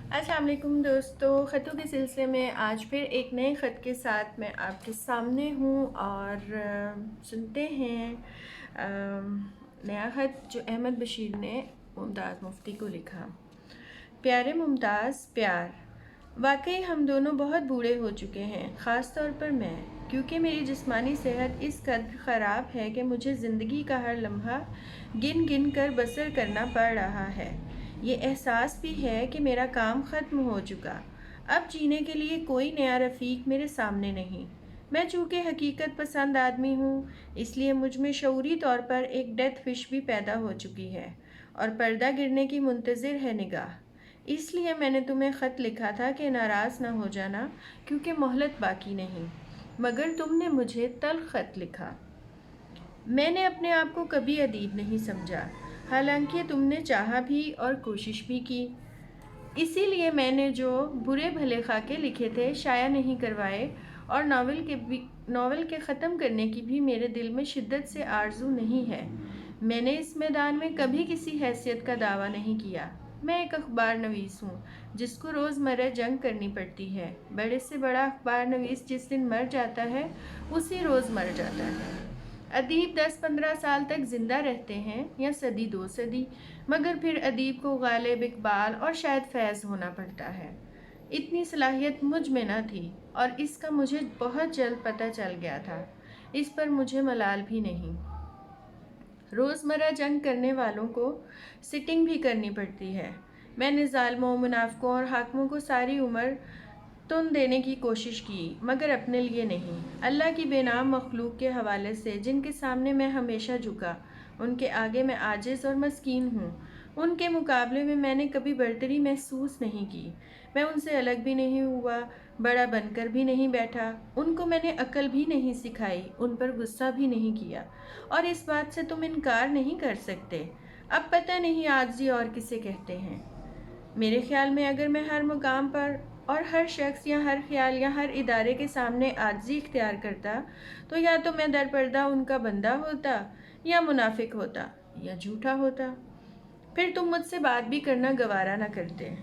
السلام علیکم دوستو، خطوں کے سلسلے میں آج پھر ایک نئے خط کے ساتھ میں آپ کے سامنے ہوں اور سنتے ہیں نیا خط جو احمد بشیر نے ممتاز مفتی کو لکھا۔ پیارے ممتاز، پیار، واقعی ہم دونوں بہت بوڑھے ہو چکے ہیں، خاص طور پر میں، کیونکہ میری جسمانی صحت اس قدر خراب ہے کہ مجھے زندگی کا ہر لمحہ گن گن کر بسر کرنا پڑ رہا ہے۔ یہ احساس بھی ہے کہ میرا کام ختم ہو چکا، اب جینے کے لیے کوئی نیا رفیق میرے سامنے نہیں۔ میں چونکہ حقیقت پسند آدمی ہوں، اس لیے مجھ میں شعوری طور پر ایک ڈیتھ وش بھی پیدا ہو چکی ہے اور پردہ گرنے کی منتظر ہے نگاہ۔ اس لیے میں نے تمہیں خط لکھا تھا کہ ناراض نہ ہو جانا، کیونکہ مہلت باقی نہیں، مگر تم نے مجھے تلخ خط لکھا۔ میں نے اپنے آپ کو کبھی ادیب نہیں سمجھا، حالانکہ تم نے چاہا بھی اور کوشش بھی کی۔ اسی لیے میں نے جو برے بھلے خاکے لکھے تھے شائع نہیں کروائے، اور ناول کے ختم کرنے کی بھی میرے دل میں شدت سے آرزو نہیں ہے۔ میں نے اس میدان میں کبھی کسی حیثیت کا دعویٰ نہیں کیا۔ میں ایک اخبار نویس ہوں جس کو روزمرہ جنگ کرنی پڑتی ہے۔ بڑے سے بڑا اخبار نویس جس دن مر جاتا ہے اسی روز مر جاتا ہے۔ ادیب 10-15 سال تک زندہ رہتے ہیں یا صدی 2 صدی، مگر پھر ادیب کو غالب، اقبال اور شاید فیض ہونا پڑتا ہے۔ اتنی صلاحیت مجھ میں نہ تھی، اور اس کا مجھے بہت جلد پتہ چل گیا تھا۔ اس پر مجھے ملال بھی نہیں۔ روزمرہ جنگ کرنے والوں کو سٹنگ بھی کرنی پڑتی ہے۔ میں نے ظالموں، منافقوں اور حاکموں کو ساری عمر تن دینے کی کوشش کی، مگر اپنے لیے نہیں، اللہ کی بے نام مخلوق کے حوالے سے جن کے سامنے میں ہمیشہ جھکا، ان کے آگے میں عاجز اور مسکین ہوں۔ ان کے مقابلے میں میں نے کبھی برتری محسوس نہیں کی۔ میں ان سے الگ بھی نہیں ہوا، بڑا بن کر بھی نہیں بیٹھا۔ ان کو میں نے عقل بھی نہیں سکھائی، ان پر غصہ بھی نہیں کیا، اور اس بات سے تم انکار نہیں کر سکتے۔ اب پتہ نہیں عاجزی اور کسے کہتے ہیں۔ میرے خیال میں اگر میں ہر مقام پر اور ہر شخص یا ہر خیال یا ہر ادارے کے سامنے عاجزی اختیار کرتا، تو یا تو میں در پردہ ان کا بندہ ہوتا، یا منافق ہوتا، یا جھوٹا ہوتا۔ پھر تم مجھ سے بات بھی کرنا گوارا نہ کرتے۔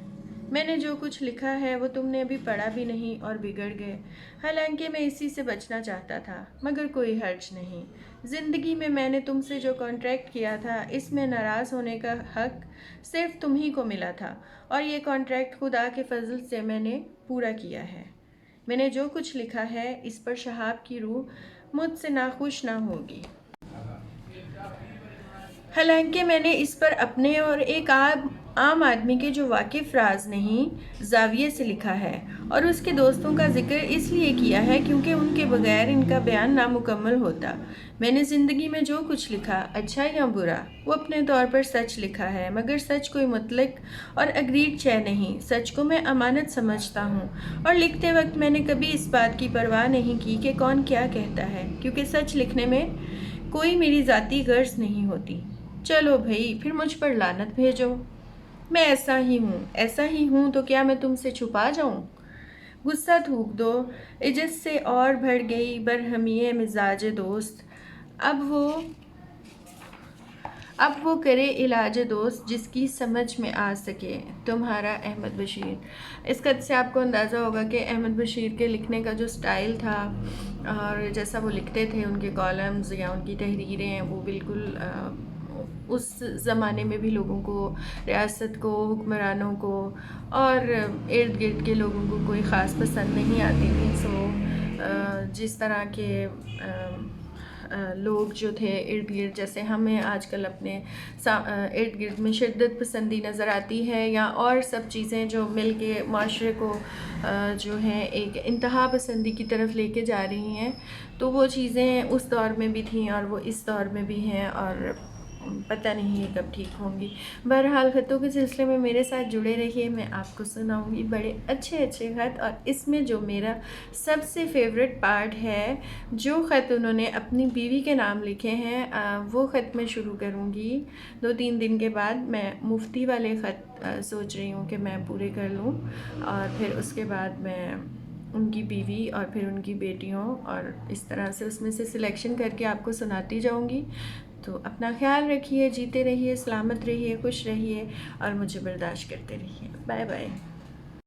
میں نے جو کچھ لکھا ہے وہ تم نے ابھی پڑھا بھی نہیں اور بگڑ گئے، حالانکہ میں اسی سے بچنا چاہتا تھا، مگر کوئی حرج نہیں۔ زندگی میں نے تم سے جو کانٹریکٹ کیا تھا، اس میں ناراض ہونے کا حق صرف تم ہی کو ملا تھا، اور یہ کانٹریکٹ خدا کے فضل سے میں نے پورا کیا ہے۔ میں نے جو کچھ لکھا ہے اس پر شہاب کی روح مجھ سے ناخوش نہ ہوگی، حالانکہ میں نے اس پر اپنے اور ایک عام آدمی کے جو واقف راز نہیں زاویے سے لکھا ہے، اور اس کے دوستوں کا ذکر اس لیے کیا ہے کیونکہ ان کے بغیر ان کا بیان نامکمل ہوتا۔ میں نے زندگی میں جو کچھ لکھا، اچھا یا برا، وہ اپنے طور پر سچ لکھا ہے، مگر سچ کوئی مطلق اور اگریڈ شے نہیں۔ سچ کو میں امانت سمجھتا ہوں، اور لکھتے وقت میں نے کبھی اس بات کی پرواہ نہیں کی کہ کون کیا کہتا ہے، کیونکہ سچ لکھنے میں کوئی میری ذاتی غرض نہیں ہوتی۔ چلو بھئی، پھر مجھ پر لعنت بھیجو۔ میں ایسا ہی ہوں تو کیا میں تم سے چھپا جاؤں؟ غصہ تھوک دو۔ عجز سے اور بڑھ گئی برہمی مزاج دوست، اب وہ کرے علاج دوست جس کی سمجھ میں آ سکے۔ تمہارا احمد بشیر۔ اس خط سے آپ کو اندازہ ہوگا کہ احمد بشیر کے لکھنے کا جو سٹائل تھا اور جیسا وہ لکھتے تھے، ان کے کالمز یا ان کی تحریریں، وہ بالکل اس زمانے میں بھی لوگوں کو، ریاست کو، حکمرانوں کو اور ارد گرد کے لوگوں کو کوئی خاص پسند نہیں آتی تھی۔ جس طرح کے لوگ جو تھے ارد گرد، جیسے ہمیں آج کل اپنے ارد گرد میں شدت پسندی نظر آتی ہے، یا اور سب چیزیں جو مل کے معاشرے کو جو ہیں ایک انتہا پسندی کی طرف لے کے جا رہی ہیں، تو وہ چیزیں اس دور میں بھی تھیں اور وہ اس دور میں بھی ہیں، اور پتہ نہیں یہ کب ٹھیک ہوں گی۔ بہرحال خطوں کے سلسلے میں میرے ساتھ جڑے رہیے، میں آپ کو سناؤں گی بڑے اچھے اچھے خط، اور اس میں جو میرا سب سے فیوریٹ پارٹ ہے، جو خط انہوں نے اپنی بیوی کے نام لکھے ہیں، وہ خط میں شروع کروں گی 2-3 دن کے بعد۔ میں مفتی والے خط سوچ رہی ہوں کہ میں پورے کر لوں، اور پھر اس کے بعد میں ان کی بیوی اور پھر ان کی بیٹیوں، اور اس طرح سے اس میں سے سلیکشن کر کے آپ کو سناتی جاؤں گی۔ تو اپنا خیال رکھیے، جیتے رہیے، سلامت رہیے، خوش رہیے، اور مجھے برداشت کرتے رہیے۔ Bye bye.